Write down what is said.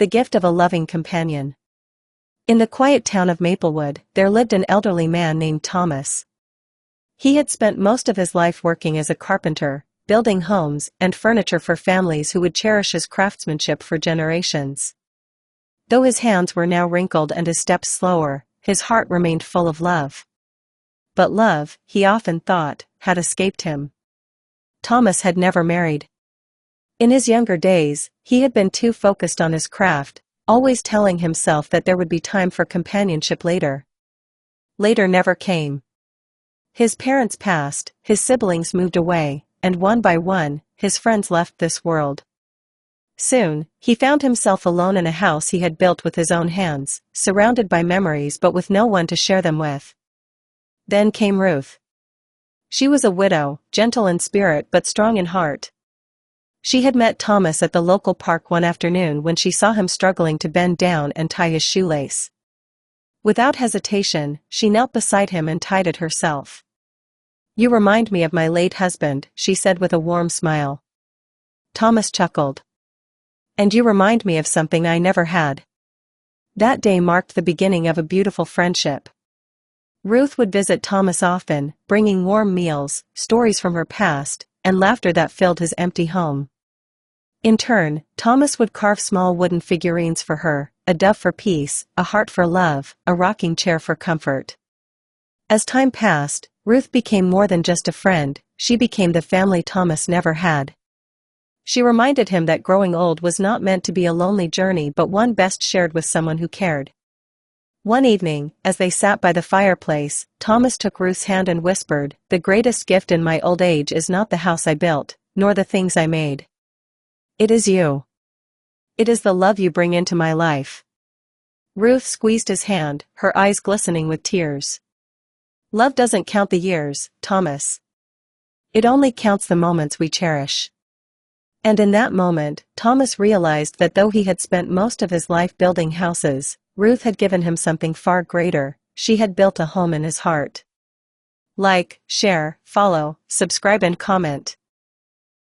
the gift of a loving companion. In the quiet town of Maplewood, there lived an elderly man named Thomas. He had spent most of his life working as a carpenter, building homes and furniture for families who would cherish his craftsmanship for generations. Though his hands were now wrinkled and his steps slower, his heart remained full of love. But love, he often thought, had escaped him. Thomas had never married. In his younger days, he had been too focused on his craft, always telling himself that there would be time for companionship later. Later never came. His parents passed, his siblings moved away, and one by one, his friends left this world. Soon, he found himself alone in a house he had built with his own hands, surrounded by memories but with no one to share them with. Then came Ruth. She was a widow, gentle in spirit but strong in heart. She had met Thomas at the local park one afternoon when she saw him struggling to bend down and tie his shoelace. Without hesitation, she knelt beside him and tied it herself. "You remind me of my late husband," she said with a warm smile. Thomas chuckled. "And you remind me of something I never had." That day marked the beginning of a beautiful friendship. Ruth would visit Thomas often, bringing warm meals, stories from her past, and laughter that filled his empty home. In turn, Thomas would carve small wooden figurines for her, a dove for peace, a heart for love, a rocking chair for comfort. As time passed, Ruth became more than just a friend, she became the family Thomas never had. She reminded him that growing old was not meant to be a lonely journey but one best shared with someone who cared. One evening, as they sat by the fireplace, Thomas took Ruth's hand and whispered, "The greatest gift in my old age is not the house I built, nor the things I made. It is you. It is the love you bring into my life." Ruth squeezed his hand, her eyes glistening with tears. "Love doesn't count the years, Thomas. It only counts the moments we cherish." And in that moment, Thomas realized that though he had spent most of his life building houses, Ruth had given him something far greater. She had built a home in his heart. Like, share, follow, subscribe and comment.